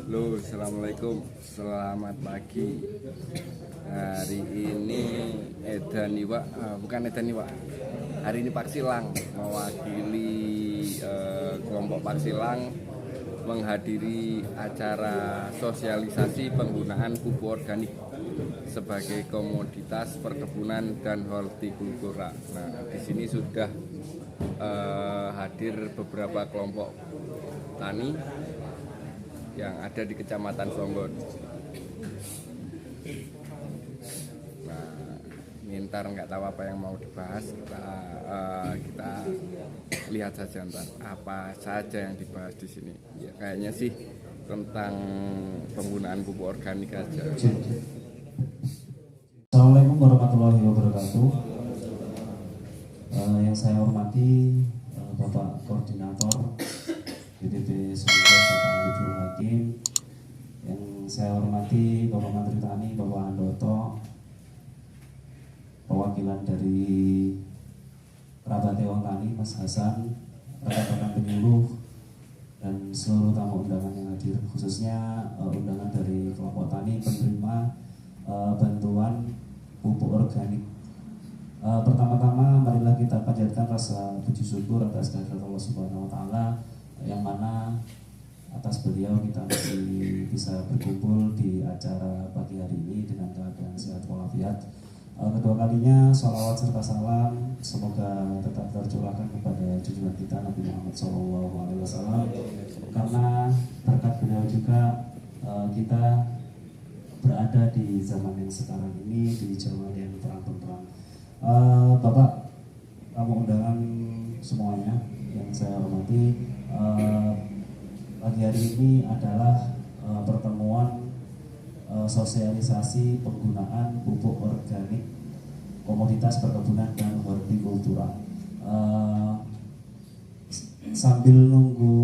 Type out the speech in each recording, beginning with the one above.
Halo, assalamualaikum, selamat pagi. Hari ini bukan Edan Iwa. Hari ini Pak Silang mewakili kelompok Pak Silang menghadiri acara sosialisasi penggunaan pupuk organik sebagai komoditas perkebunan dan hortikultura. Nah, di sini sudah hadir beberapa kelompok tani yang ada di Kecamatan Songgon. Nah, ntar nggak tahu apa yang mau dibahas, kita lihat saja ntar apa saja yang dibahas di sini. Ya, kayaknya sih tentang penggunaan pupuk organik aja. Assalamualaikum warahmatullahi wabarakatuh. Yang saya hormati Bapak Koordinator BPP Songgon Bapak Abdul Hakim, yang saya hormati Bapak Menteri Tani Bapak Andoto, perwakilan dari kerabat Wong Tani Mas Hasan, rekan-rekan penyuluh, dan seluruh tamu undangan yang hadir, khususnya undangan dari kelompok tani penerima bantuan pupuk organik. Pertama-tama marilah kita panjatkan rasa puji syukur atas kehadirat Allah Subhanahu wa taala, yang mana atas beliau kita masih bisa berkumpul di acara pagi hari ini dengan keadaan sehat walafiat. Kedua kalinya sholawat serta salam semoga tetap tercurahkan kepada junjungan kita Nabi Muhammad SAW, karena berkat beliau juga kita berada di zaman yang sekarang ini, di zaman yang terang benderang. Bapak, tamu undangan semuanya yang saya hormati, pagi hari ini adalah pertemuan sosialisasi penggunaan pupuk organik komoditas perkebunan dan hortikultura. Sambil nunggu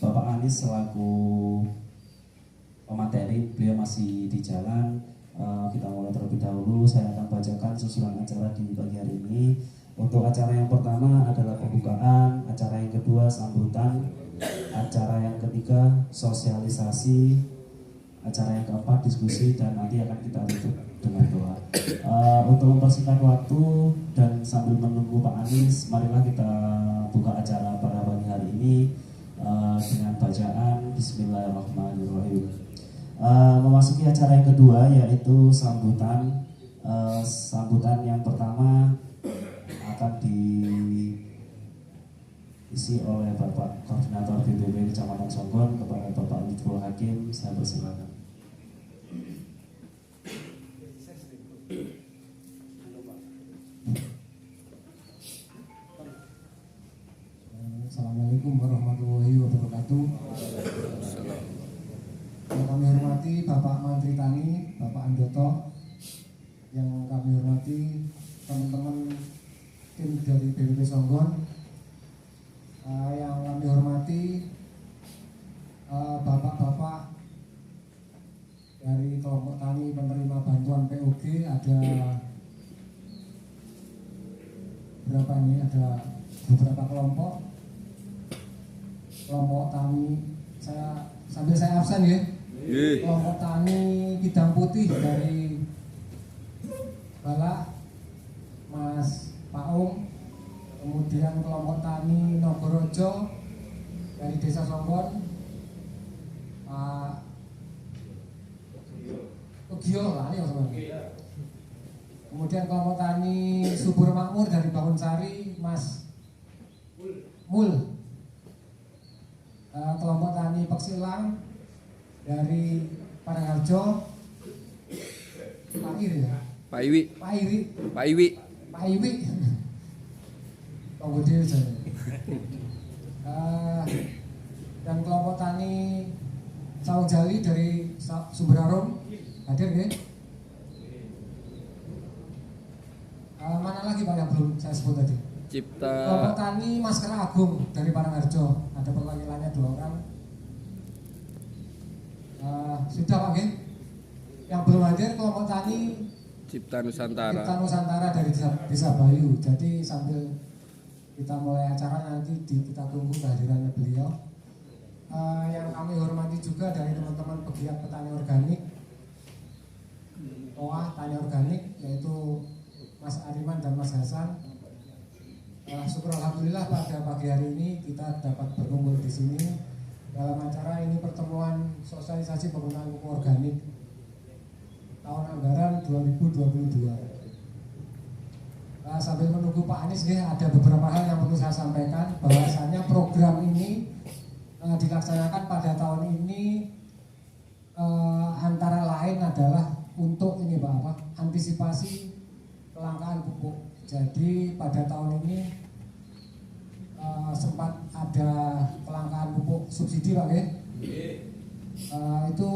Bapak Anies selaku pemateri, beliau masih di jalan, kita mulai terlebih dahulu. Saya akan bacakan susunan acara di pagi hari ini. Untuk acara yang pertama adalah pembukaan, acara yang kedua sambutan, acara yang ketiga sosialisasi, acara yang keempat diskusi, dan nanti akan kita tutup dengan doa. Untuk mempersingkat waktu dan sambil menunggu Pak Anies, marilah kita buka acara pada pagi hari ini dengan bacaan Bismillahirrahmanirrahim. Memasuki acara yang kedua yaitu sambutan. Sambutan yang pertama akan diisi oleh Bapak Koordinator BPP Kecamatan Songgon kepada Bapak Abdul Hakim. Saya persilakan. Assalamualaikum warahmatullahi wabarakatuh. Yang kami hormati Bapak Menteri Tani Bapak Andoto, yang kami hormati teman-teman tim dari BPP Songgon, yang kami hormati bapak-bapak dari kelompok tani penerima bantuan POG. Ada berapa ini? Ada beberapa kelompok tani. Sambil saya absen ya. Kelompok tani Kidang Putih dari Balak Mas Paung, kemudian kelompok tani Nogorojo dari Desa Songgon Pak Ugio lah ya, kemudian kelompok tani Subur Makmur dari Bangunsari Mas Mul, kelompok tani Peksilang dari Parangharjo Pak Iri ya? Pak Iwi Penggudi dan kelompok tani Saung Jali dari Sumberarum hadir ya? Mana lagi Pak yang belum saya sebut tadi? Kelompok tani Maskara Agung dari Parangharjo, ada perwakilannya 2 orang. Sudah Pak ya? Yang belum hadir kelompok tani Cipta Nusantara dari Desa Bayu. Jadi sambil kita mulai acara nanti kita tunggu kehadirannya beliau. yang kami hormati juga dari teman-teman pegiat petani organik, OA Tani Organik, yaitu Mas Ariman dan Mas Hasan. Syukur alhamdulillah pada pagi hari ini kita dapat berkumpul di sini dalam acara ini, pertemuan sosialisasi penggunaan pupuk organik tahun anggaran 2022. Sambil menunggu Pak Anies, ada beberapa hal yang perlu saya sampaikan. Bahwasannya program ini dilaksanakan pada tahun ini antara lain adalah untuk ini Pak, antisipasi kelangkaan pupuk. Jadi pada tahun ini sempat ada kelangkaan pupuk subsidi Pak ya. Itu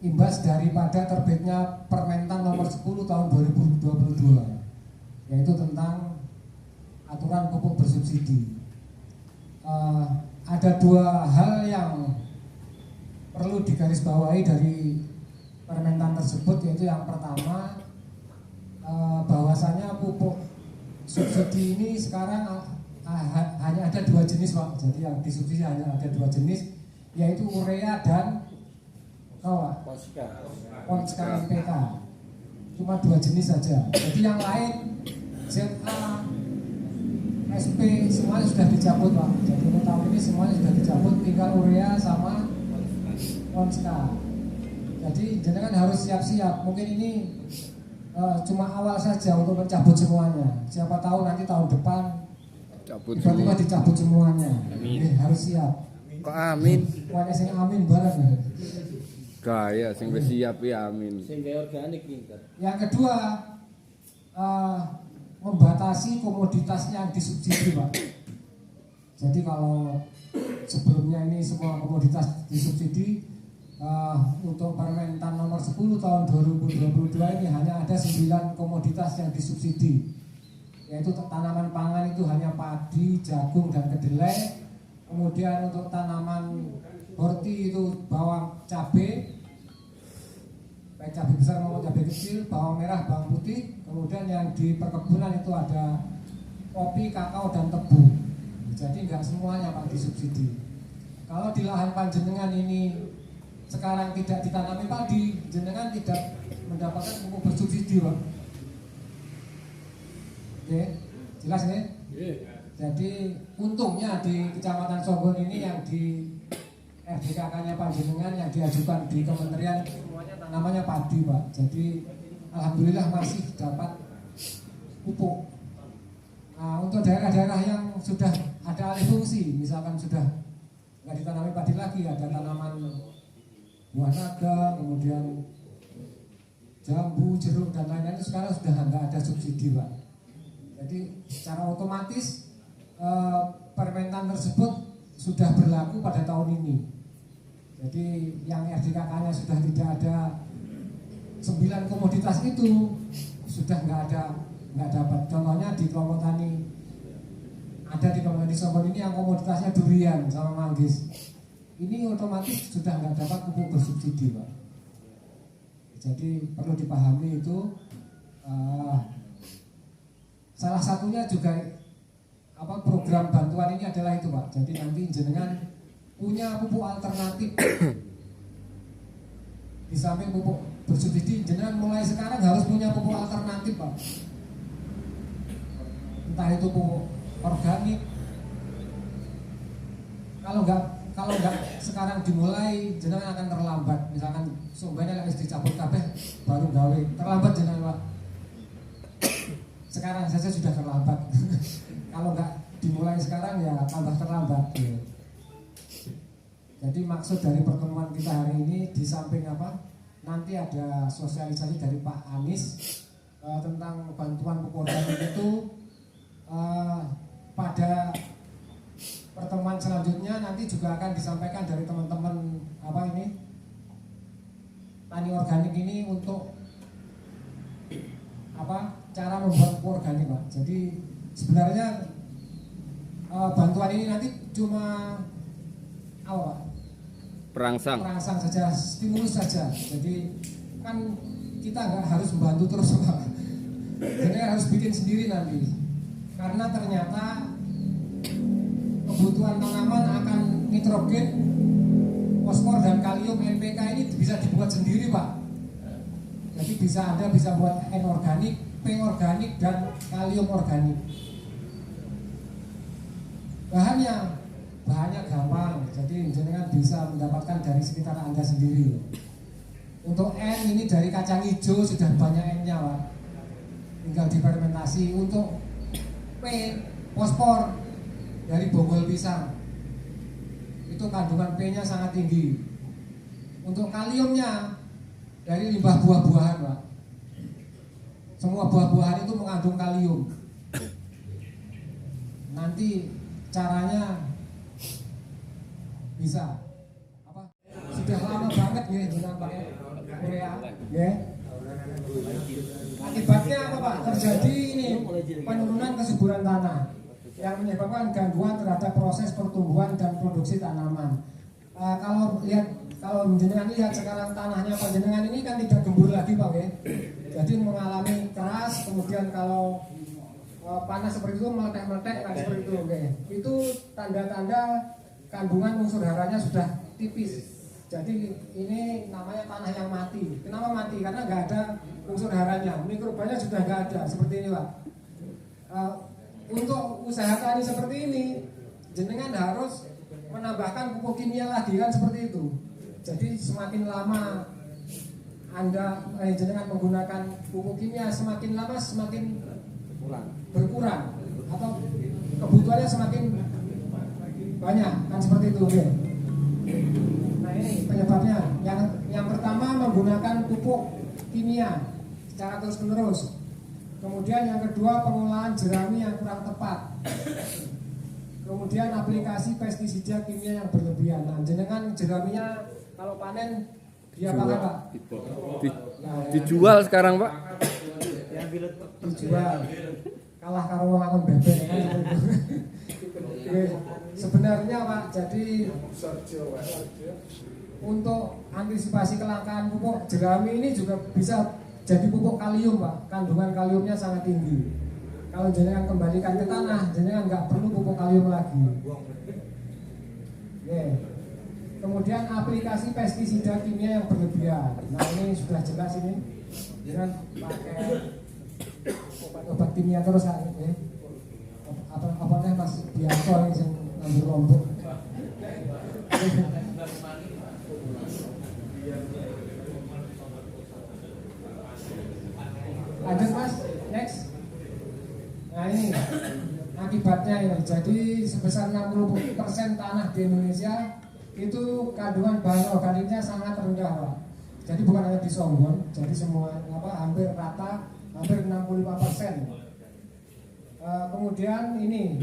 imbas daripada terbitnya Permentan nomor 10 tahun 2022, yaitu tentang aturan pupuk bersubsidi. Ada dua hal yang perlu digarisbawahi dari Permentan tersebut, yaitu yang pertama, bahwasanya pupuk subsidi ini sekarang hanya ada dua jenis Pak. Jadi yang disubsidi hanya ada dua jenis, yaitu urea dan Ponska NPK. Cuma dua jenis saja. Jadi yang lain ZA, SP semuanya sudah dicabut Pak. Jadi untuk tahun ini semuanya sudah dicabut, tinggal urea sama Ponska. Jadi jenengan harus siap-siap. Mungkin ini cuma awal saja untuk mencabut semuanya. Siapa tahu nanti tahun depan tiba-tiba dicabut semuanya. Harus siap. Kok amin? Pokoknya sing amin bareng. Gaya sing wis siap ya amin. Sing organik pinter. Yang kedua, membatasi komoditas yang disubsidi Pak. Jadi kalau sebelumnya ini semua komoditas disubsidi, untuk Permentan nomor 10 tahun 2022 ini hanya ada 9 komoditas yang disubsidi, yaitu tanaman pangan itu hanya padi, jagung, dan kedelai. Kemudian untuk tanaman horti itu bawang, cabai, baik cabai besar maupun cabai kecil, bawang merah, bawang putih. Kemudian yang di perkebunan itu ada kopi, kakao, dan tebu. Jadi nggak semuanya Pak disubsidi. Kalau di lahan panjenengan ini sekarang tidak ditanami padi, jenengan tidak mendapatkan pupuk bersubsidi Pak. Oke, jelas ya? Jadi untungnya di Kecamatan Songgon ini yang di RDKK-nya panjenengan yang diajukan di kementerian semuanya tanamannya padi Pak. Jadi alhamdulillah masih dapat pupuk. Nah, untuk daerah-daerah yang sudah ada alih fungsi, misalkan sudah nggak ditanami padi lagi, ada tanaman buah naga, kemudian jambu, jeruk, dan lain-lain, sekarang sudah nggak ada subsidi Pak. Jadi secara otomatis Permentan tersebut sudah berlaku pada tahun ini. Jadi yang RDKK-nya sudah tidak ada 9 komoditas itu, sudah nggak dapat. Contohnya di kelompok tani, ada di kelompok tani Songgon ini yang komoditasnya durian sama manggis. Ini otomatis sudah nggak dapat pupuk bersubsidi Pak. Jadi perlu dipahami itu. Salah satunya juga program bantuan ini adalah itu Pak. Jadi nanti jenengan punya pupuk alternatif. Di samping pupuk bersubsidi, jenengan mulai sekarang harus punya pupuk alternatif Pak. Entah itu pupuk organik. Kalau nggak sekarang dimulai, jenengan akan terlambat. Misalkan sumbernya harus dicabut kabeh baru gawe, terlambat jenengan Pak. Sekarang saja sudah terlambat. Kalau nggak dimulai sekarang ya tambah terlambat. Jadi maksud dari pertemuan kita hari ini, di samping nanti ada sosialisasi dari Pak Anies tentang bantuan pupuk organik itu, pada pertemuan selanjutnya nanti juga akan disampaikan dari teman-teman tani organik ini untuk cara membuat pupuk organik Pak. Jadi sebenarnya bantuan ini nanti cuma Perangsang saja, stimulus saja. Jadi kan kita nggak harus membantu terus Pak. Jadi harus bikin sendiri nanti. Karena ternyata kebutuhan tanaman akan nitrogen, fosfor dan kalium NPK ini bisa dibuat sendiri Pak. Jadi Anda bisa buat N organik, P organik dan kalium organik. Bahannya gampang, jadi jenengan bisa mendapatkan dari sekitar Anda sendiri. Untuk N ini dari kacang hijau sudah banyak N-nya Pak, tinggal difermentasi. Untuk P, fosfor dari bonggol pisang, itu kandungan P-nya sangat tinggi. Untuk kaliumnya dari limbah buah-buahan Pak, semua buah-buahan itu mengandung kalium. Nanti caranya bisa apa? Sudah lama banget ya jangan pakai urea, ya. Akibatnya apa Pak? Terjadi ini penurunan kesuburan tanah yang menyebabkan gangguan terhadap proses pertumbuhan dan produksi tanaman. Kalau jenengan lihat sekarang tanahnya panjenengan ini kan tidak gembur lagi Pak, ya. Jadi mengalami keras, kemudian kalau panas seperti itu meletek-meletek kan seperti itu, oke. Itu tanda-tanda kandungan unsur haranya sudah tipis. Jadi ini namanya tanah yang mati. Kenapa mati? Karena nggak ada unsur haranya, mikrobanya sudah nggak ada, seperti ini Pak. Untuk usaha tani seperti ini, jenengan harus menambahkan pupuk kimia lagi kan seperti itu. Jadi semakin lama jenengan menggunakan pupuk kimia, semakin lama semakin berkurang atau kebutuhannya semakin banyak kan seperti itu, oke. Nah ini penyebabnya. Yang pertama menggunakan pupuk kimia secara terus-menerus. Kemudian yang kedua pengolahan jerami yang kurang tepat. Kemudian aplikasi pestisida kimia yang berlebihan. Nah, jenengan jeraminya kalau panen dia pakai Pak? Dijual sekarang Pak? Dijual. Kalah karo wong akon bebek kan. Sebenarnya Pak, jadi untuk antisipasi kelangkaan pupuk jerami ini juga bisa jadi pupuk kalium Pak. Kandungan kaliumnya sangat tinggi. Kalau jenengan kembalikan ke tanah, jenengan nggak perlu pupuk kalium lagi. Kemudian aplikasi pestisida kimia yang berlebihan. Nah ini sudah jelas ini, jangan pakai obat-obat kimia terus ya. Apa Mas Bianto yang ngambil lombok. Lanjut Mas, next. Nah ini akibatnya ini, jadi sebesar 60% tanah di Indonesia itu kandungan bahan organiknya sangat rendah Pak. Jadi bukan hanya di Songgon, jadi semua hampir rata, hampir 65%. Kemudian ini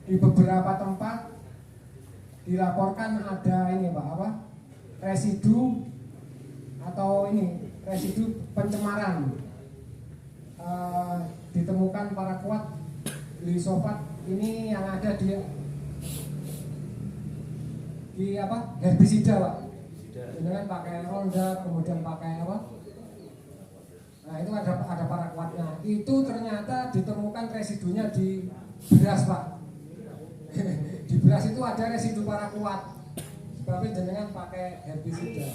di beberapa tempat dilaporkan ada ini Pak, residu atau ini residu pencemaran. Ditemukan paraquat glisofat ini yang ada di herbisida Pak. Dengan pakai Roundup, kemudian pakai apa? Nah itu ada paraquatnya. Itu ternyata ditemukan residunya di beras Pak. Di beras itu ada residu paraquat. Sebabnya jenengan pakai herbisida.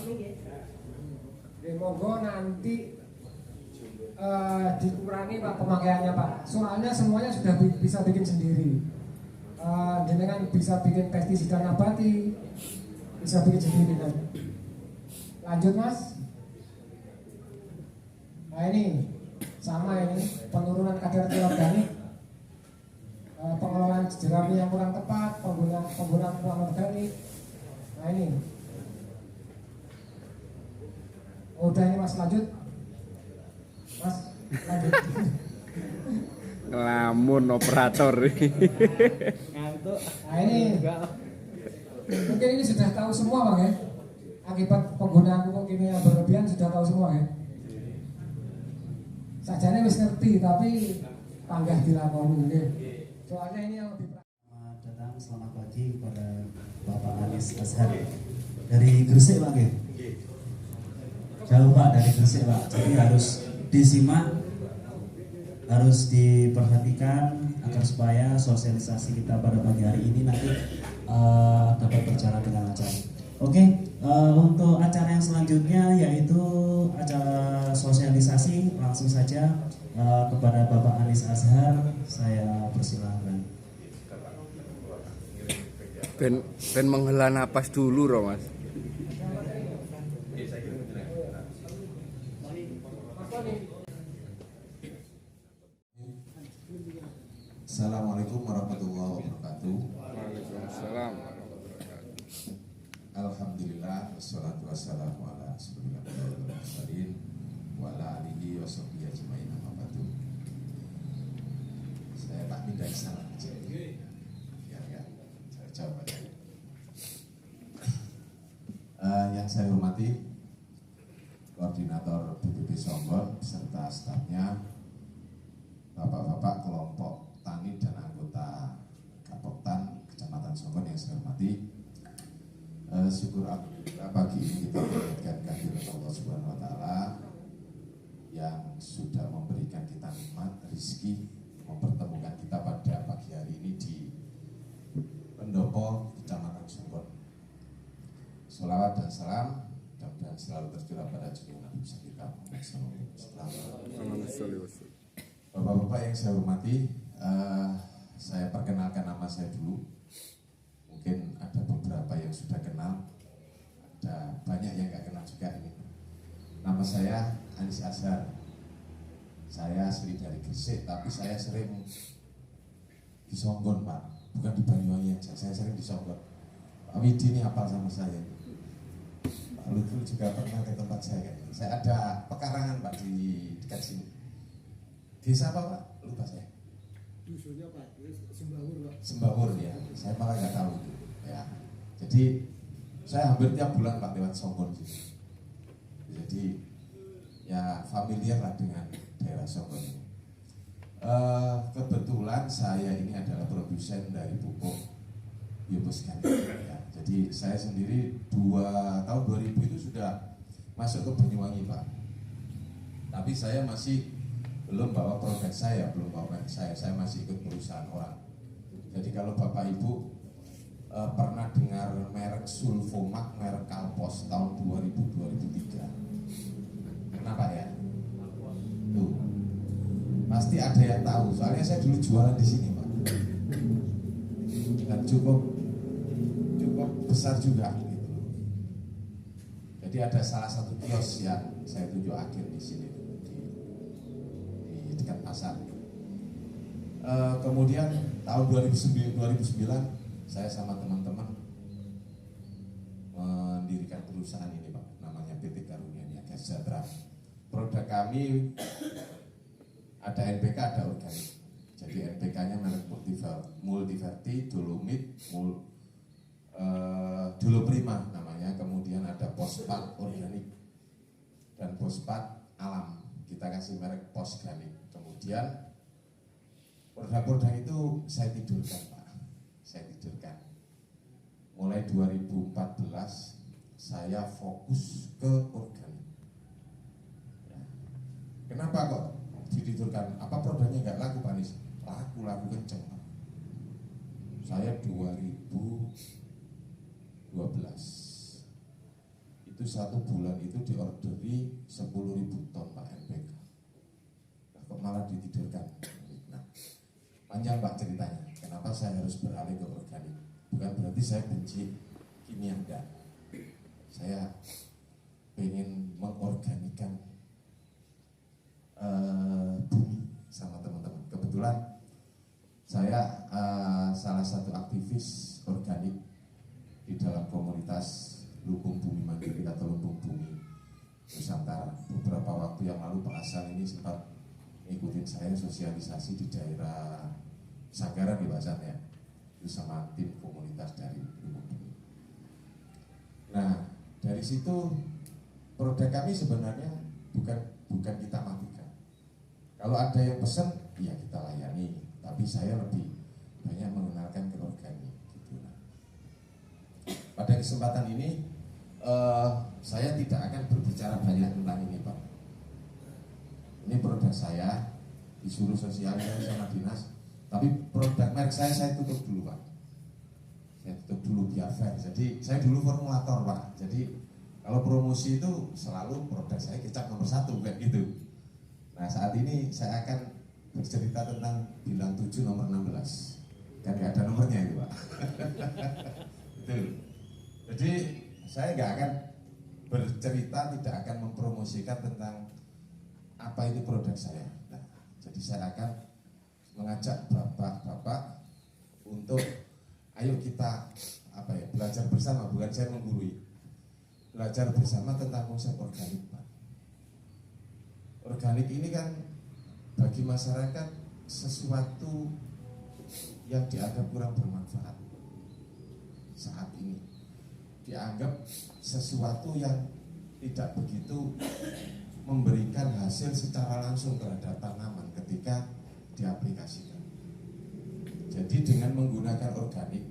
Monggo nanti dikurangi Pak pemakaiannya Pak. Soalnya semuanya sudah bisa bikin sendiri. Jenengan bisa bikin pestisida nabati, bisa bikin sendiri kan. Lanjut Mas. Nah ini sama ini penurunan kadar organik, pengelolaan jerami yang kurang tepat, penggunaan pupuk organik. Nah ini. Udah ini Mas, lanjut. Mas, lanjut. Ngelamun operator. Ngantuk. Nah ini mungkin ini sudah tahu semua Bang ya. Akibat penggunaan pupuk kimia yang berlebihan sudah tahu semua ya. Sajane wis ngerti tapi panggah dilakoni nggih. Soalnya ini yang lebih. Selamat datang, selamat pagi kepada Bapak Anies Ashar dari Gresik Pak nggih. Jauh Pak dari Gresik Pak. Jadi harus disimak, harus diperhatikan agar supaya sosialisasi kita pada pagi hari ini nanti dapat berjalan dengan lancar. Oke, untuk acara yang selanjutnya yaitu acara sosialisasi, langsung saja kepada Bapak Anis Azhar saya persilahkan. Ben menghela napas dulu Roh Mas. Assalamualaikum warahmatullahi wabarakatuh. Waalaikumsalam. Alhamdulillah wassalatu wassalamu ala rasulillah wal mursalin wa ala alihi wa sahbihi ajmain amma ba'du. Saya tak pindah ke sana aja. Ya, saya jawab aja. Yang saya hormati Koordinator BPP Songgon beserta stafnya, Bapak-bapak kelompok tani dan anggota Kapoktan Kecamatan Songgon yang saya hormati. Syukur alhamdulillah pagi ini kita mengingatkan kehadirat Allah Subhanahu wa taala yang sudah memberikan kita nikmat rezeki, mempertemukan kita pada pagi hari ini di Pendopo Kecamatan Songgon. Sholawat dan salam dan selalu tercurah pada junjungan Nabi kita Muhammad SAW. Bapak-bapak yang saya hormati, saya perkenalkan nama saya dulu. Mungkin ada beberapa yang sudah kenal, ada banyak yang nggak kenal juga ini. Nama saya Anis Azhar. Saya asli dari Gresik, tapi saya sering di Songgon, Pak. Bukan di Banyuwangi aja, saya sering di Songgon. Pak Widi ini hafal sama saya. Pak Lutfi juga pernah ke tempat saya. Saya ada pekarangan, Pak, di dekat sini. Desa apa, Pak? Lupa saya. Dusunnya Pak, Sembawur Pak. Sembawur ya, saya malah nggak tahu itu. Ya, jadi saya hampir tiap bulan Pak lewat Songgon sih. Jadi ya familiar lah dengan daerah Songgon ini. Kebetulan saya ini adalah produsen dari pupuk biopuskan. Ya, jadi saya sendiri tahun 2000 itu sudah masuk ke Banyuwangi, Pak. Tapi saya masih belum bawa produk saya, saya masih ikut perusahaan orang. Jadi kalau Bapak Ibu pernah dengar merek Sulfomak, merek Kalpos tahun 2000-2003, kenapa ya? Tuh, pasti ada yang tahu. Soalnya saya dulu jualan di sini, Pak, dan cukup besar juga. Gitu. Jadi ada salah satu kios yang saya tunjuk akhir di sini. Dekat pasar. Kemudian tahun 2009 saya sama teman-teman mendirikan perusahaan ini, Pak, namanya PT Karunia Niaga Sejahtera. Produk kami ada NPK, ada organik. Jadi NPK-nya merek Multiverti, Dolomit, Doloprima namanya. Kemudian ada Fosfat organik dan Fosfat alam. Kita kasih merek Posganik. Kemudian produk-produk itu saya tidurkan, Pak. Saya tidurkan. Mulai 2014 saya fokus ke organik. Ya. Kenapa kok ditidurkan? Apa produknya nggak laku, Pak Nis? Laku kenceng, Pak. Saya 2012 itu satu bulan itu diorderi 10.000 ton, Pak, NPK. Nah, kok malah ditidurkan? Nah, panjang, Pak, ceritanya. Kenapa saya harus beralih ke organik? Bukan berarti saya benci kimia, enggak. Saya pengen mengorganikan bumi sama teman-teman. Kebetulan saya salah satu aktivis organik di dalam komunitas Lumbung Bumi Mandiri atau Lumbung Bumi Nusantara. Beberapa waktu yang lalu Pak Hasan ini sempat ngikutin saya sosialisasi di daerah Sanggaran di Pak Hasan ya, itu sama tim komunitas dari Lumbung Bumi. Nah, dari situ produk kami sebenarnya bukan kita matikan. Kalau ada yang pesan, ya kita layani. Tapi saya lebih banyak mengenalkan ke organik. Gitu. Pada kesempatan ini saya tidak akan berbicara banyak tentang ini, Pak. Ini produk saya, disuruh sosialisasi sama dinas, tapi produk merek saya tutup dulu, Pak. Saya tutup dulu biar fair. Jadi saya dulu formulator Pak. Jadi kalau promosi itu selalu produk saya kecap nomor 1 kayak gitu. Nah saat ini saya akan bercerita tentang bilang 7 nomor 16. Kan nggak ada nomornya itu Pak. Betul. Jadi saya nggak akan bercerita, tidak akan mempromosikan tentang apa itu produk saya. Nah, jadi saya akan mengajak bapak-bapak untuk ayo kita belajar bersama, bukan saya menggurui, belajar bersama tentang konsep organik Pak. Organik ini kan bagi masyarakat sesuatu yang dianggap kurang bermanfaat saat ini, dianggap sesuatu yang tidak begitu memberikan hasil secara langsung terhadap tanaman ketika diaplikasikan. Jadi dengan menggunakan organik,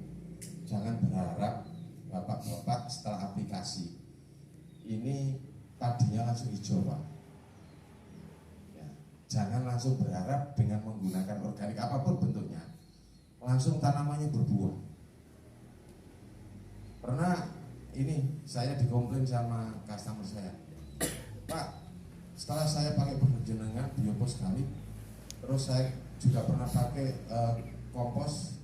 jangan berharap bapak-bapak setelah aplikasi ini padinya langsung hijau Pak. Ya, jangan langsung berharap dengan menggunakan organik apapun bentuknya langsung tanamannya berbuah. Pernah ini saya dikomplain sama customer saya, Pak, setelah saya pakai produk jenengan biopos sekali, terus saya juga pernah pakai kompos,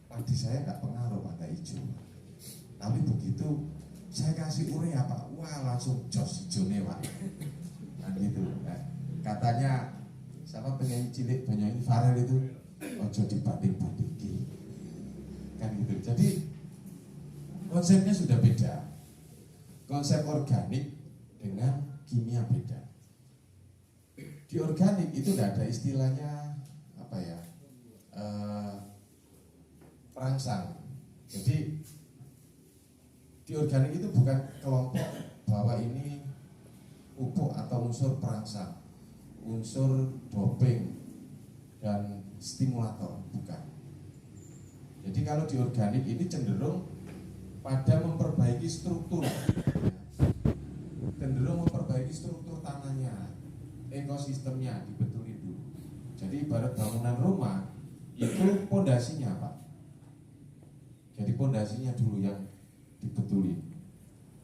padi saya nggak pengaruh Pak, nggak hijau. Tapi begitu saya kasih urea Pak, wah langsung jos hijaunya Pak. Nah gitu. Nah, katanya siapa penyanyi cilik penyanyi Farel itu, ojo dibanding-bandingin. Kan gitu. Jadi konsepnya sudah beda. Konsep organik dengan kimia beda. Di organik itu tidak ada istilahnya perangsang. Jadi di organik itu bukan kelompok bahwa ini pupuk atau unsur perangsang, unsur doping dan stimulator, bukan. Jadi kalau di organik ini cenderung pada memperbaiki struktur, cenderung memperbaiki struktur tanahnya, ekosistemnya dibetulin dulu. Jadi ibarat bangunan rumah itu pondasinya Pak. Jadi pondasinya dulu yang dibetulin.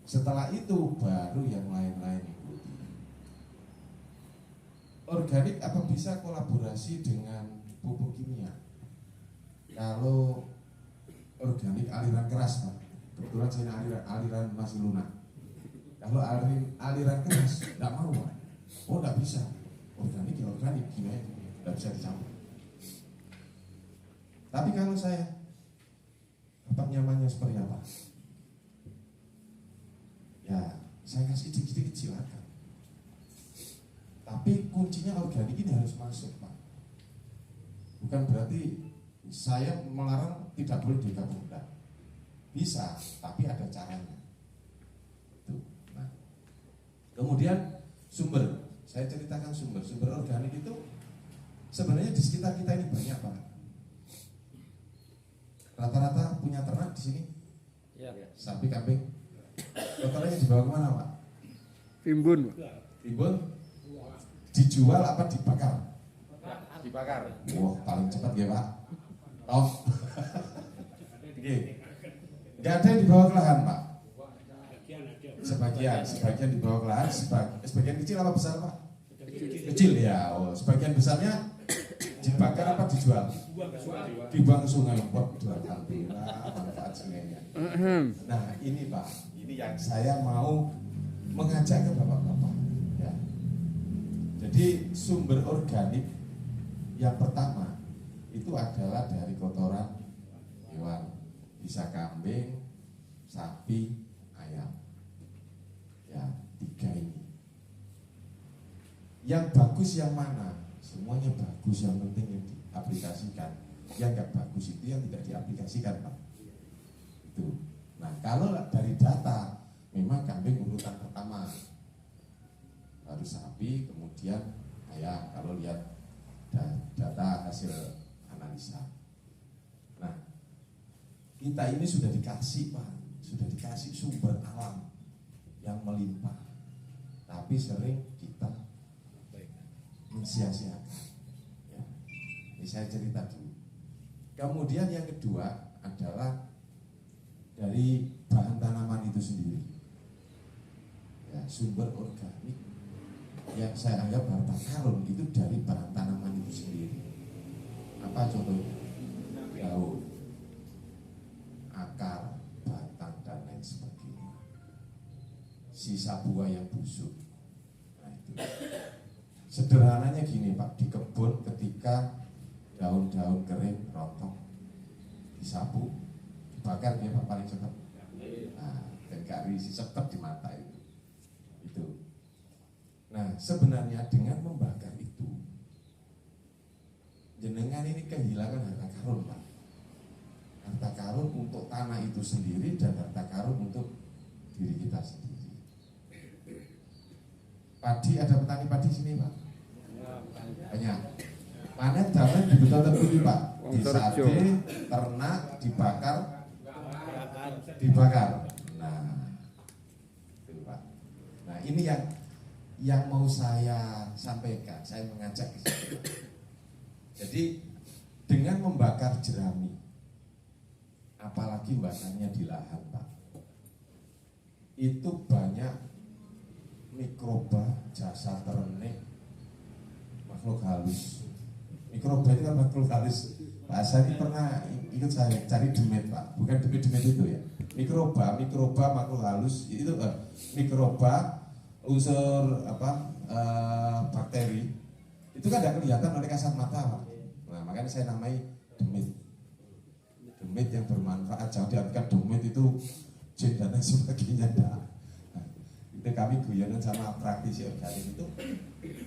Setelah itu baru yang lain-lain ikuti. Organik apa bisa kolaborasi dengan pupuk kimia? Kalau organik aliran keras Pak, kebetulan saya aliran masih lunak. Kalau aliran keras tidak mau Pak. Oh tidak bisa. Organik ya organik, kimia tidak bisa dicampur. Tapi kalau saya, Bapak nyamannya seperti apa? Ya, saya kasih dikit-dikit silakan. Tapi kuncinya organik ini harus masuk Pak. Bukan berarti saya melarang tidak boleh digabungkan. Bisa, tapi ada caranya. Tuh. Nah. Kemudian sumber, saya ceritakan sumber organik itu sebenarnya di sekitar kita ini banyak Pak. Rata-rata punya ternak di sini. Ya. Sapi, kambing. Kotorannya dibawa kemana Pak? Timbun. Timbun? Dijual apa dibakar? Dibakar. Wah paling cepat ya Pak. Top. Gak ada yang dibawa ke lahan Pak. Sebagian dibawa ke lahan, sebagian kecil apa besar Pak? Kecil ya. Oh, sebagian besarnya dibakar apa dijual? Dibuang ke sungai. Alhamdulillah manfaat sungainya. Nah ini Pak, ini yang saya mau mengajak ke bapak-bapak ya. Jadi sumber organik yang pertama itu adalah dari kotoran hewan, bisa kambing, sapi, ayam. Ya, 3 ini. Yang bagus yang mana? Semuanya bagus, yang penting yang diaplikasikan. Yang nggak bagus itu yang tidak diaplikasikan Pak. Itu. Nah kalau dari data, memang kambing urutan pertama, baru sapi, kemudian ayam. Kalau lihat data hasil analisa. Nah kita ini sudah dikasih Pak, sudah dikasih sumber alam yang melimpah, tapi sering kita mensia-siakan ya. Ini saya cerita dulu. Kemudian yang kedua adalah dari bahan tanaman itu sendiri. Ya, sumber organik yang saya anggap harta karun itu dari bahan tanaman itu sendiri. Apa contohnya? Daun, akar, batang, dan lain sebagainya. Sisa buah yang busuk. Nah, itu. Sederhananya gini Pak, di kebun ketika daun-daun kering rontok disapu, dibakar dia Pak paling cepat. Nah, dan gak risih cepat di mata itu. Nah, sebenarnya dengan membakar itu, jenengan ini kehilangan harta karun Pak. Harta karun untuk tanah itu sendiri dan harta karun untuk diri kita sendiri. Padi, ada petani padi sini Pak? Banyak. Panen damen di betul tertutup Pak. Disate, ternak, dibakar. Nah, itu Pak. Nah, ini yang mau saya sampaikan, saya mengajak ke sini. Jadi dengan membakar jerami, apalagi bakarnya di lahan Pak, itu banyak mikroba, jasa ternik, makhluk halus. Mikroba itu kan makhluk halus. Pak Asari pernah ikut saya cari demit Pak, bukan demit itu ya. Mikroba makhluk halus itu mikroba unsur bakteri itu kan tidak kelihatan oleh kasat mata Pak. Nah, makanya saya namai demit yang bermanfaat. Jangan diartikan demit itu jin dan lain sebagainya. Nah, itu kami guyonan sama praktisi organik itu,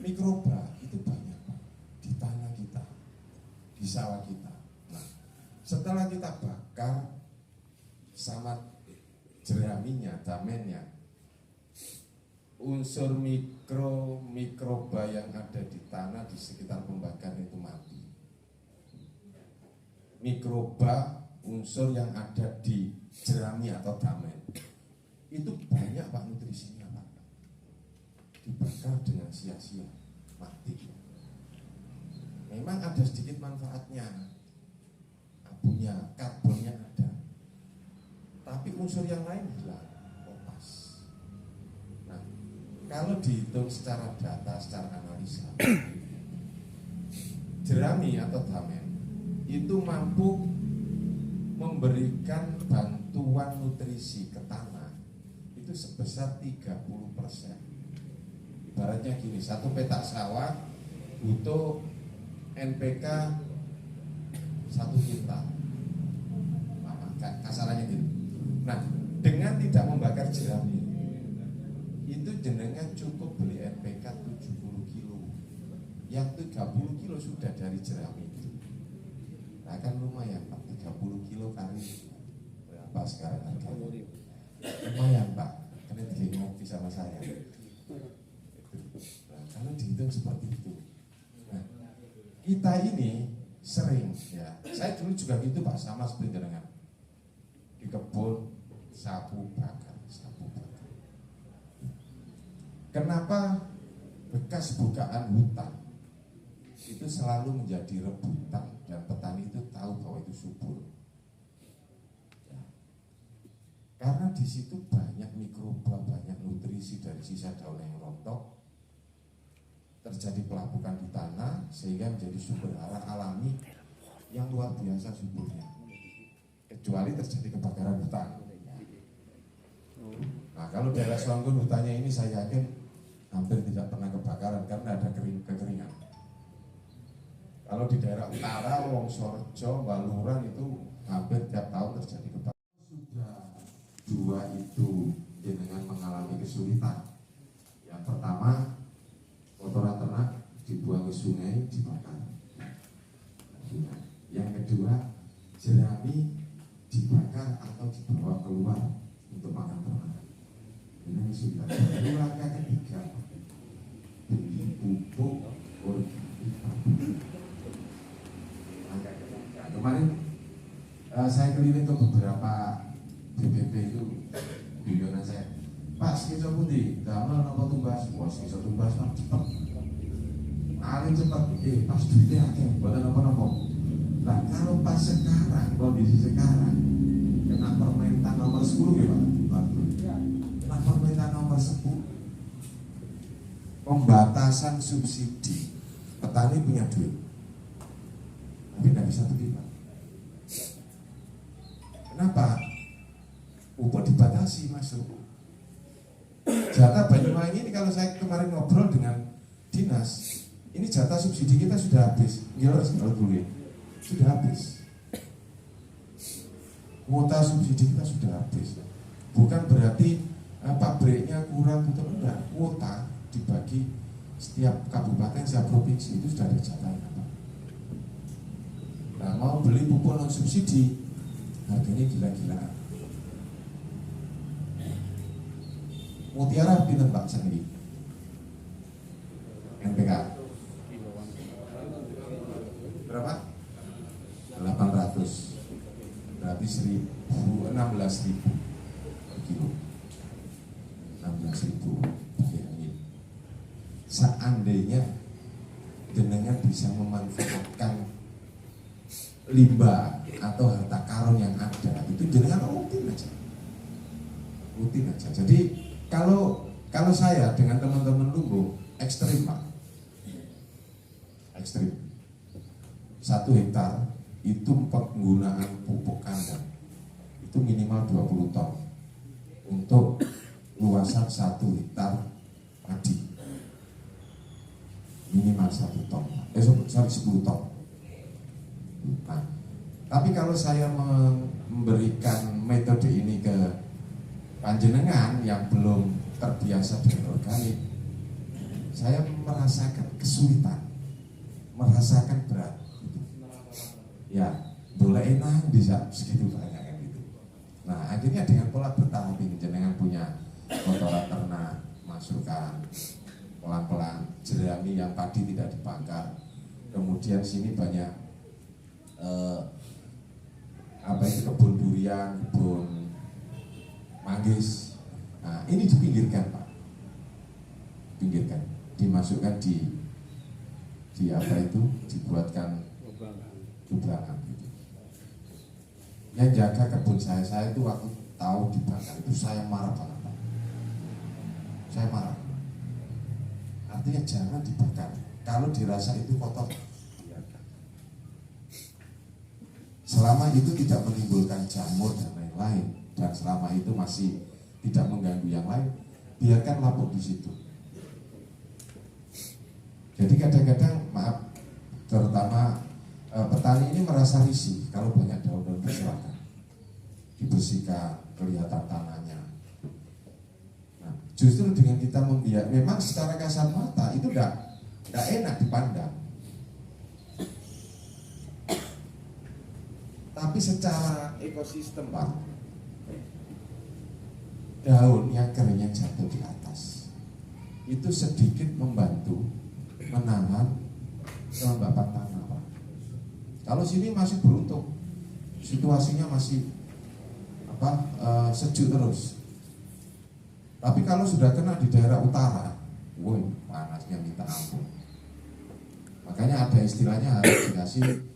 mikroba itu banyak Pak di tanah kita, di sawah kita. Nah, setelah kita bakar sama jeraminya, damennya, unsur mikroba yang ada di tanah di sekitar pembakaran itu mati. Mikroba unsur yang ada di jerami atau damen itu banyak Pak nutrisinya Pak. Dibakar dengan sia-sia, mati. Memang ada sedikit manfaatnya, abunya, karbonnya ada, tapi unsur yang lain hilang, lepas. Nah, kalau dihitung secara data, secara analisa, jerami atau damen itu mampu memberikan bantuan nutrisi ke tanah itu sebesar 30%. Ibaratnya gini, satu petak sawah butuh NPK 1 kintal, kasarannya gitu. Nah, dengan tidak membakar jerami itu jenengan cukup beli NPK 70 kilo, yang 30 kilo sudah dari jerami itu. Nah, kan lumayan Pak, 30 kilo kali berapa sekarang harganya? Lumayan Pak, karena dia ngopi sama saya. Nah, kalau dihitung seperti itu, nah, kita ini sering ya, saya dulu juga gitu Pak, sama seperti jenengan di kebun sapu bakar. Kenapa bekas bukaan hutan itu selalu menjadi rebutan dan petani itu tahu bahwa itu subur? Ya. Karena di situ banyak mikroba, banyak nutrisi dari sisa daun yang rontok, terjadi pelapukan di tanah sehingga menjadi sumber hara alami yang luar biasa suburnya. Kecuali terjadi kebakaran hutan. Nah, kalau daerah Selangor hutannya ini saya yakin hampir tidak pernah kebakaran karena ada kekeringan. Kalau di daerah utara, Wongsorejo, Baluran itu hampir tiap tahun terjadi kebakaran. Sudah dua itu dengan mengalami kesulitan. Yang pertama, kotoran ternak dibuang ke sungai, dibakar. Yang kedua, jerami dibakar atau dibawa keluar untuk makan ternak. Ini sudah. Lalu langkah ketiga, beli pupuk organik. Langkah ketiga. Kemarin saya keliling ke beberapa BPP itu, guyonan saya, Pak, skizo putih, damel nopo tumbas, wah skizo tumbas Pak, cepet, paling cepet, pas duitnya akeh, buatan nopo-nopo. Nah, kalau pas sekarang, kondisi sekarang, nomor 10. Pembatasan subsidi. Petani punya duit, tapi tidak bisa beli, Pak. Kenapa? Pupuk dibatasi masuk. Jatah Banyuwangi ini kalau saya kemarin ngobrol dengan dinas, ini jatah subsidi kita sudah habis. Kalau boleh, sudah habis. Kuota subsidi kita sudah habis. Bukan berarti pabriknya kurang untuk enggak. Kuota dibagi setiap kabupaten, setiap provinsi itu sudah ada jatahnya, Pak. Nah, mau beli pupuk non subsidi harganya gila-gilaan. Mutiara pinten Pak Sandi? NPK berapa? 800. Berarti 16.000 per kilo. 16.000. Bayangin. Seandainya jenengan bisa memanfaatkan limbah atau harta karun yang ada, itu jenengan rutin aja. Jadi kalau saya dengan teman-teman Lumbung ekstrim, Pak. Ekstrim. 1 hektar itu penggunaan pupuk kandang itu minimal 20 ton untuk luasan 1 hektar padi, minimal 1 ton, 10 ton. Nah, tapi kalau saya memberikan metode ini ke panjenengan yang belum terbiasa dengan organik, saya merasakan kesulitan, merasakan berat. Ya, boleh enak bisa segitu banyak kan gitu. Nah, akhirnya dengan pola bertahap ini, jenengan punya kotoran ternak, masukkan pelan-pelan, jerami yang padi tidak dibakar. Kemudian sini banyak kebun durian, kebun manggis. Nah, ini dipinggirkan, Pak. Pinggirkan, dimasukkan di dibuatkan jubrangan gitu. Yang jaga kebun saya itu waktu tahu dibakar itu saya marah banget, Pak. Saya marah. Artinya jangan dibakar. Kalau dirasa itu kotor, biarkan. Selama itu tidak menimbulkan jamur dan lain-lain, dan selama itu masih tidak mengganggu yang lain, biarkan lapuk di situ. Jadi kadang-kadang, maaf, terutama petani ini merasa risih kalau banyak daun-daun berserakan, dibersihkan, kelihatan tanahnya. Nah, justru dengan kita membiarkan, memang secara kasar mata itu tidak enak dipandang, tapi secara ekosistem, Pak, daun yang kering yang jatuh di atas itu sedikit membantu menahan kelembapan tanah, Pak. Kalau sini masih beruntung, situasinya masih sejuk terus. Tapi kalau sudah kena di daerah utara, woi, panasnya minta ampun. Makanya ada istilahnya harus dikasih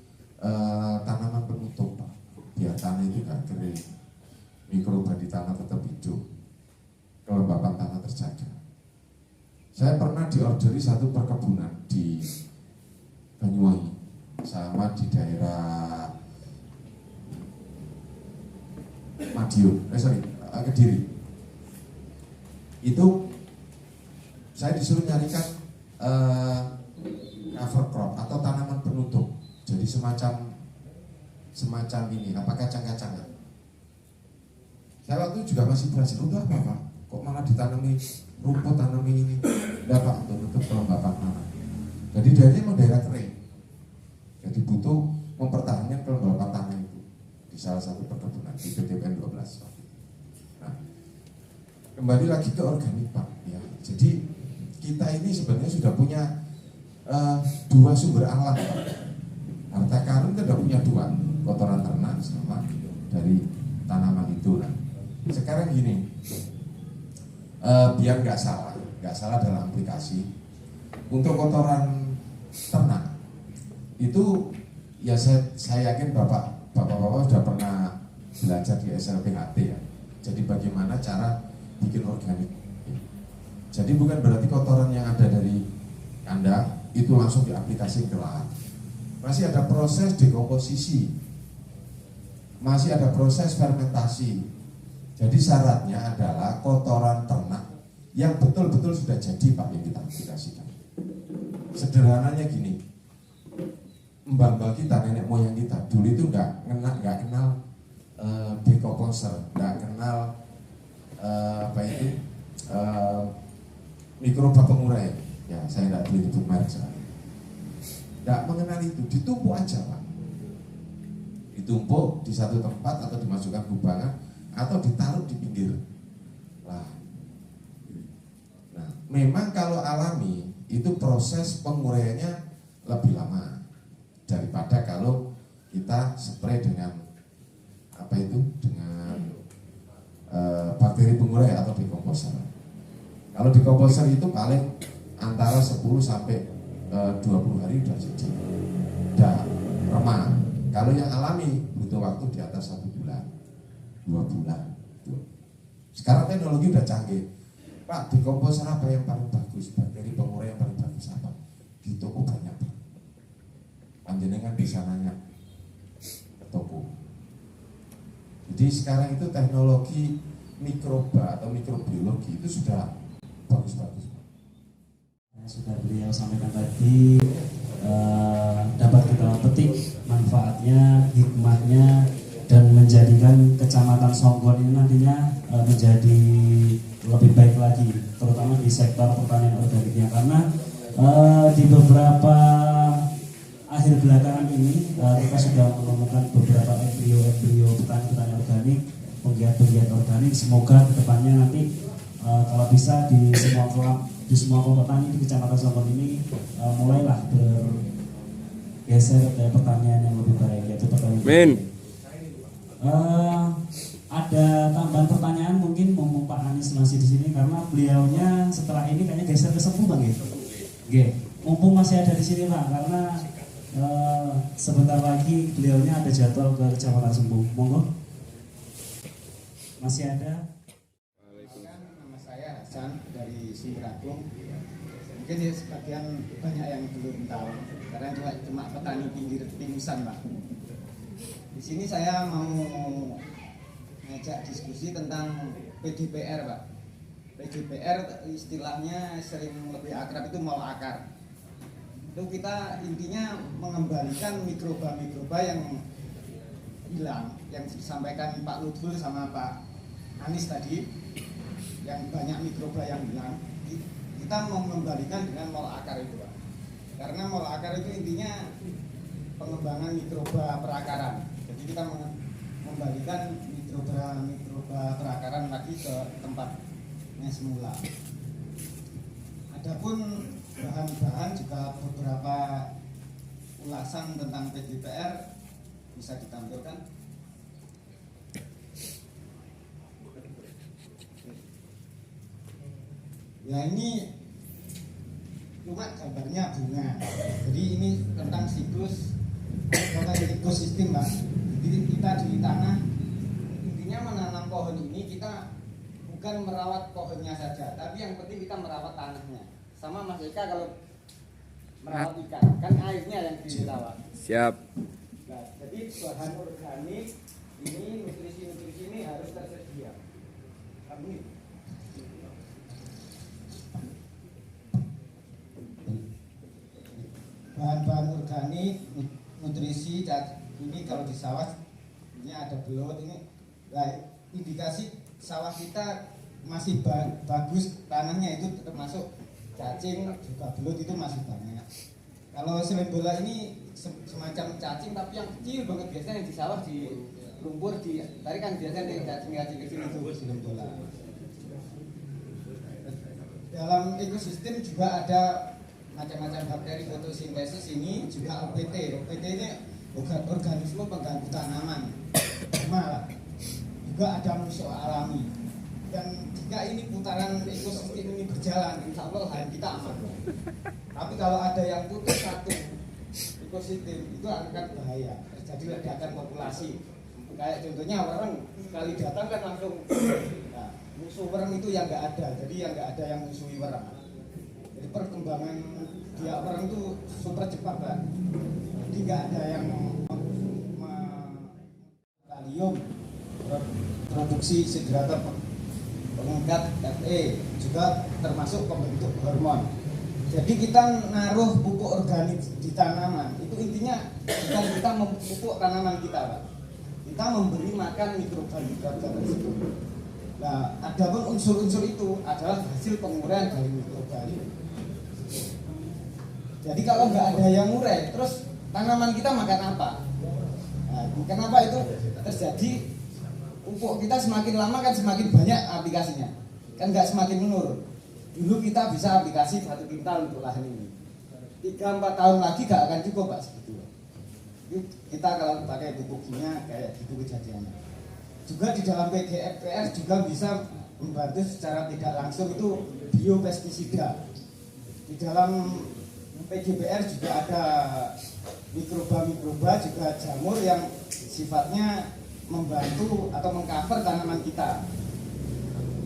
tanaman penutup, Pak, biar tanah itu gak kering, mikroba di tanah tetap hidup, kelembapan tanah terjaga. Saya pernah diorderi satu perkebunan di Banyuwangi sama di daerah Madiun, Kediri. Itu saya disuruh nyarikan cover crop atau tanaman penutup. Jadi semacam ini, kacang-kacangan. Saya waktu itu juga masih belajar, udah apa? Kok malah ditanami rumput, tanami ini? Udah, Pak, untuk nutup kelembapan tanah. Jadi daerahnya memang daerah kering. Jadi butuh mempertahankan kelembapan tanah itu di salah satu perkebunan di PTPN 12. Nah, kembali lagi ke organik, Pak. Ya, jadi kita ini sebenarnya sudah punya 2 sumber alam, Pak. Harta karun kita sudah punya 2, kotoran ternak sama dari tanaman itu. Nah, sekarang gini, biar nggak salah dalam aplikasi, untuk kotoran ternak itu ya saya yakin bapak-bapak sudah pernah belajar di SLPHT ya. Jadi bagaimana cara bikin organik. Jadi bukan berarti kotoran yang ada dari kandang itu langsung diaplikasi ke lahan. Masih ada proses dekomposisi, masih ada proses fermentasi. Jadi syaratnya adalah kotoran ternak yang betul-betul sudah jadi Pak yang kita aplikasikan. Sederhananya gini, mbak-mbak kita, nenek moyang kita dulu itu nggak kenal decomposer, nggak kenal mikroba pengurai. Ya saya nggak boleh nyebut merek sekarang. Nggak mengenal itu, ditumpuk aja Pak. Ditumpuk di satu tempat atau dimasukkan kubangan atau ditaruh di pinggir lah. Nah, memang kalau alami itu proses penguraiannya lebih lama daripada kalau kita spray dengan dengan bakteri pengurai atau dekomposer. Kalau dekomposer itu paling antara 10 sampai 20 hari sudah jadi, udah remah. Kalau yang alami butuh waktu di atas 1 bulan, 2 bulan. Sekarang teknologi udah canggih. Pak, dekomposer apa yang paling bagus? Bakteri pengurai yang paling bagus apa? Di toko banyak Pak. Panjenengan bisa nanya ke toko. Jadi sekarang itu teknologi mikroba atau mikrobiologi itu sudah bagus-bagus. Sudah beliau sampaikan tadi, dapat kita petik manfaatnya, hikmahnya, dan menjadikan Kecamatan Songgon ini nantinya menjadi lebih baik lagi, terutama di sektor pertanian organiknya, karena di beberapa akhir belakangan ini kita sudah menemukan beberapa embrio petani organik, penggiat organik. Semoga kedepannya nanti kalau bisa di semua kelompok tani di Kecamatan Songgon ini mulailah bergeser ke pertanian yang lebih baik, yaitu pertanian. Ada tambahan pertanyaan mungkin mumpung Pak Anies masih di sini, karena beliaunya setelah ini kayaknya geser ke Sempu Bang ya. Oke, mumpung masih ada di sini Pak, karena sebentar lagi beliaunya ada jadwal ke Kecamatan Sempu. Monggo. Masih ada. Nama saya Hasan dari Singaragung. Mungkin ya sebagian banyak yang belum tahu, karena cuma petani pinggir pingsan Pak. Di sini saya mau ngajak diskusi tentang PDPR Pak. PDPR istilahnya sering lebih akrab itu mal akar. Itu kita intinya mengembalikan mikroba-mikroba yang hilang, yang disampaikan Pak Lutful sama Pak Anies tadi, yang banyak mikroba yang hilang. Kita mau mengembalikan dengan mal akar itu Pak. Karena mal akar itu intinya pengembangan mikroba perakaran. Jadi kita mengembalikan mikroba perakaran lagi ke tempatnya semula. Adapun bahan-bahan juga beberapa ulasan tentang PDPR bisa ditampilkan. Ya ini cuma gambarnya bunga. Jadi ini tentang siklus ekosistem Pak. Jadi kita di tanah intinya menanam pohon ini kita bukan merawat pohonnya saja, tapi yang penting kita merawat tanahnya. Sama Mas Eka kalau merawat ikan, kan airnya yang dirawat. Siap. Nah, jadi bahan organik ini, nutrisi ini harus tersedia. Kami bahan-bahan organik, nutrisi ini kalau di sawah ini ada belut ini. Nah, indikasi sawah kita masih bagus tanahnya itu termasuk cacing, juga belut itu masih banyak. Kalau semen bola ini semacam cacing tapi yang kecil banget, biasanya yang di sawah di lumpur di tadi kan biasanya cacing kecil itu semen bola. Dalam ekosistem juga ada macam-macam bakteri fotosintesis, ini juga OPT. OPT ini organisme pengganggu tanaman. Malah juga ada musuh alami. Dan jika ini putaran ekosistem ini berjalan, insya Allah hari kita aman. Tapi kalau ada yang putus satu ekosistem itu akan bahaya, terjadi ledakan populasi. Kayak contohnya orang sekali datang kan langsung. Nah, musuh wereng itu yang nggak ada, jadi yang nggak ada yang musuhi wereng. Jadi perkembangan biak wereng itu super cepat Pak. Jadi nggak ada yang kalium produksi segera pengangkat Fe juga termasuk pembentuk hormon. Jadi kita naruh pupuk organik di tanaman itu intinya bukan kita memupuk tanaman kita Pak. Kita memberi makan mikroba-mikroba tersebut. Nah, adapun unsur-unsur itu adalah hasil penguraian dari mikroba itu. Jadi kalau nggak ada yang ngurai, terus tanaman kita makan apa? Nah, kenapa itu terjadi? Pupuk kita semakin lama kan semakin banyak aplikasinya, kan nggak semakin menurun. Dulu kita bisa aplikasi 1 kintal untuk lahan ini, 3-4 tahun lagi nggak akan cukup Pak sebetulnya. Kita kalau pakai pupuk kimia kayak gitu kejadiannya. Juga di dalam PGFPR juga bisa membantu secara tidak langsung itu biopestisida. Di dalam PGPR juga ada mikroba-mikroba juga jamur yang sifatnya membantu atau mengcover tanaman kita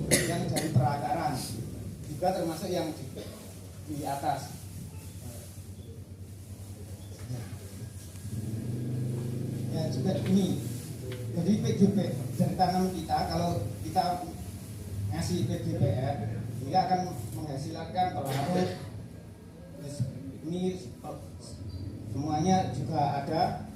yang dari perakaran, juga termasuk yang di atas. Ya juga ini, jadi PGP dari tanam kita, kalau kita ngasih PGPR, dia akan menghasilkan pelarut. Ini semuanya juga ada